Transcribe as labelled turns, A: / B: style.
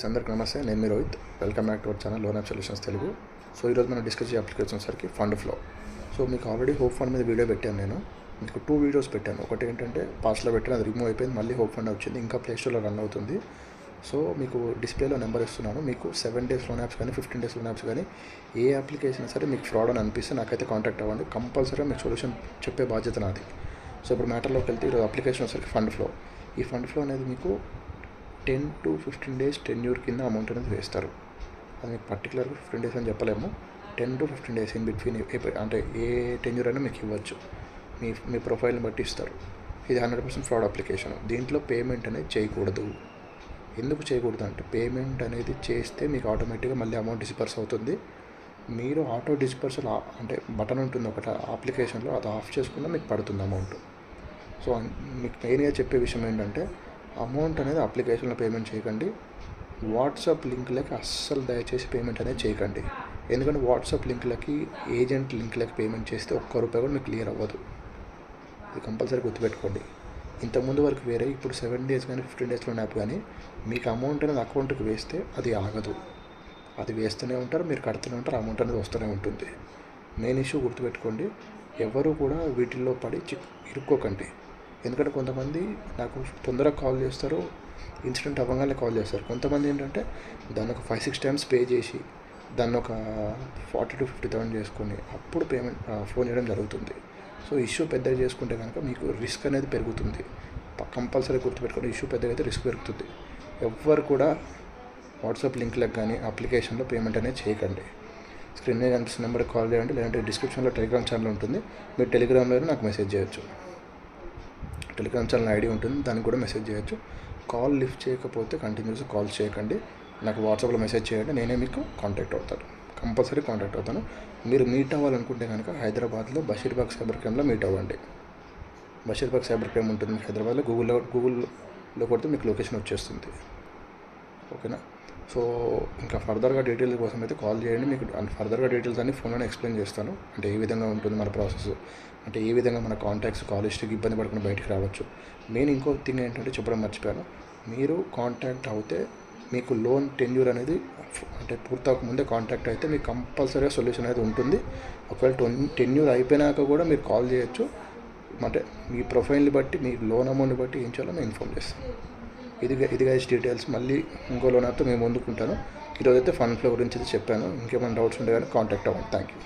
A: అందరికీ నమస్తే. నేను మీ Rohit. Welcome back to our channel loan app solutions Telugu. So ఈరోజు మనం డిస్కస్ చేసే అప్లికేషన్ సరికి ఫండ్ ఫ్లో. సో మీకు ఆల్రెడీ హోప్ ఫండ్ మీద వీడియో పెట్టాను. నేను మీకు 2 వీడియోస్ పెట్టాను. ఒకటి ఏంటంటే పాస్ట్లో పెట్టాను, అది రిమూవ్ అయిపోయింది. మళ్ళీ హోప్ ఫండ్ వచ్చింది, ఇంకా ప్లే స్టోర్లో రన్ అవుతుంది. సో మీకు డిస్ప్లేలో నెంబర్ ఇస్తున్నాను. మీకు 7 డేస్ లోన్ యాప్స్ కానీ 15 డేస్ లోన్ యాప్స్ కానీ ఏ అప్లికేషన్ సరే మీకు ఫ్రాడ్ అని అనిపిస్తే నాకైతే కాంటాక్ట్ అవ్వండి. కంపల్సరీగా మీకు సొల్యూషన్ చెప్పే బాధ్యత నాది. సో ఇప్పుడు మ్యాటర్లోకి వెళ్తే ఈరోజు అప్లికేషన్ వచ్చరికి ఫండ్ ఫ్లో. ఈ ఫండ్ ఫ్లో అనేది మీకు 10 to 15 డేస్ టెన్యూర్ కింద అమౌంట్ అనేది వేస్తారు. అది మీకు పర్టికులర్గా 15 డేస్ అని చెప్పలేము. 10 to 15 డేస్ ఇన్ బిట్వీన్, అంటే ఏ టెన్యూర్ అయినా మీకు ఇవ్వచ్చు. మీ ప్రొఫైల్ని బట్టి ఇస్తారు. ఇది 100% ఫ్రాడ్ అప్లికేషన్. దీంట్లో పేమెంట్ అనేది చేయకూడదు. ఎందుకు చేయకూడదు అంటే, పేమెంట్ అనేది చేస్తే మీకు ఆటోమేటిక్గా మళ్ళీ అమౌంట్ డిస్పర్స్ అవుతుంది. మీరు ఆటో డిస్పర్సల్ అంటే బటన్ ఉంటుంది ఒకటి అప్లికేషన్లో, అది ఆఫ్ చేసుకున్నా మీకు పడుతుంది అమౌంట్. సో మీకు మెయిన్గా చెప్పే విషయం ఏంటంటే, అమౌంట్ అనేది అప్లికేషన్లో పేమెంట్ చేయకండి. వాట్సాప్ లింక్లకి అస్సలు దయచేసి పేమెంట్ అనేది చేయకండి. ఎందుకంటే వాట్సాప్ లింక్లకి, ఏజెంట్ లింక్లకి పేమెంట్ చేస్తే ఒక్క రూపాయి కూడా మీకు క్లియర్ అవ్వదు. ఇది కంపల్సరీ గుర్తుపెట్టుకోండి. ఇంతకుముందు వరకు వేరే, ఇప్పుడు 7 డేస్ కానీ 15 డేస్లో యాప్ కానీ మీకు అమౌంట్ అనేది అకౌంట్కి వేస్తే అది ఆగదు. అది వేస్తూనే ఉంటారు, మీరు కడుతూనే ఉంటారు, అమౌంట్ అనేది వస్తూనే ఉంటుంది. మెయిన్ ఇష్యూ గుర్తుపెట్టుకోండి. ఎవరు కూడా వీటిల్లో పడి ఇరుక్కోకండి. ఎందుకంటే కొంతమంది నాకు తొందరగా కాల్ చేస్తారు, ఇన్సిడెంట్ అవ్వగానే కాల్ చేస్తారు. కొంతమంది ఏంటంటే దాన్ని ఒక 5-6 టైమ్స్ పే చేసి దాన్ని ఒక 40,000 to 50,000 చేసుకొని అప్పుడు ఫోన్ చేయడం జరుగుతుంది. సో ఇష్యూ పెద్దగా చేసుకుంటే కనుక మీకు రిస్క్ అనేది పెరుగుతుంది. కంపల్సరీ గుర్తుపెట్టుకోండి, ఇష్యూ పెద్దగా అయితే రిస్క్ పెరుగుతుంది. ఎవ్వరు కూడా వాట్సాప్ లింక్లకు కానీ అప్లికేషన్లో పేమెంట్ అనేది చేయకండి. స్క్రీన్ మీద కనిపిస్తున్న నెంబర్కి కాల్ చేయండి, లేదంటే డిస్క్రిప్షన్లో టెలిగ్రామ్ ఛానల్ ఉంటుంది. మీరు టెలిగ్రామ్లో నాకు మెసేజ్ చేయొచ్చు. టెలిగ్రామ్ ఛానల్ ఐడి ఉంటుంది, దానికి కూడా మెసేజ్ చేయొచ్చు. కాల్ లిఫ్ట్ చేయకపోతే కంటిన్యూస్గా కాల్ చేయకండి. నాకు వాట్సాప్లో మెసేజ్ చేయండి, నేనే మీకు కాంటాక్ట్ అవుతాను. కంపల్సరీ కాంటాక్ట్ అవుతాను. మీరు మీట్ అవ్వాలనుకుంటే కనుక హైదరాబాద్లో బషీర్బాగ్ సైబర్ క్రైమ్లో మీట్ అవ్వండి. బషీర్బాగ్ సైబర్ క్రైమ్ ఉంటుంది హైదరాబాద్లో. గూగుల్లో కొడితే మీకు లొకేషన్ వచ్చేస్తుంది. ఓకేనా? సో ఇంకా ఫర్దర్గా డీటెయిల్స్ కోసం అయితే కాల్ చేయండి. మీకు ఫర్దర్గా డీటెయిల్స్ అన్ని ఫోన్లోనే ఎక్స్ప్లెయిన్ చేస్తాను. అంటే ఏ విధంగా ఉంటుంది మన ప్రాసెస్, అంటే ఏ విధంగా మన కాంటాక్ట్స్ కాల్ హిస్టరీకి ఇబ్బంది పడకుండా బయటికి రావచ్చు. మెయిన్ ఇంకో థింగ్ ఏంటంటే చెప్పడం మర్చిపోయాను. మీరు కాంటాక్ట్ అవుతే మీకు లోన్ టెన్యూర్ అనేది అంటే పూర్తవకముందే కాంటాక్ట్ అయితే మీకు కంపల్సరీగా సొల్యూషన్ అనేది ఉంటుంది. ఒకవేళ టెన్యూర్ అయిపోయినాక కూడా మీరు కాల్ చేయొచ్చు. అంటే మీ ప్రొఫైల్ని బట్టి, మీ లోన్ అమౌంట్ని బట్టి ఏం చేయాలో నేను ఇన్ఫామ్ చేస్తాను. ఇది గైస్ డీటెయిల్స్. మళ్ళీ ఇంకో లోన్ యాప్తో మేము ముందుకుంటాను. ఈరోజైతే ఫండ్ ఫ్లో గురించి చెప్పాను. ఇంకేమైనా డౌట్స్ ఉంటే కానీ కాంటాక్ట్ అవ్వండి. Thank you.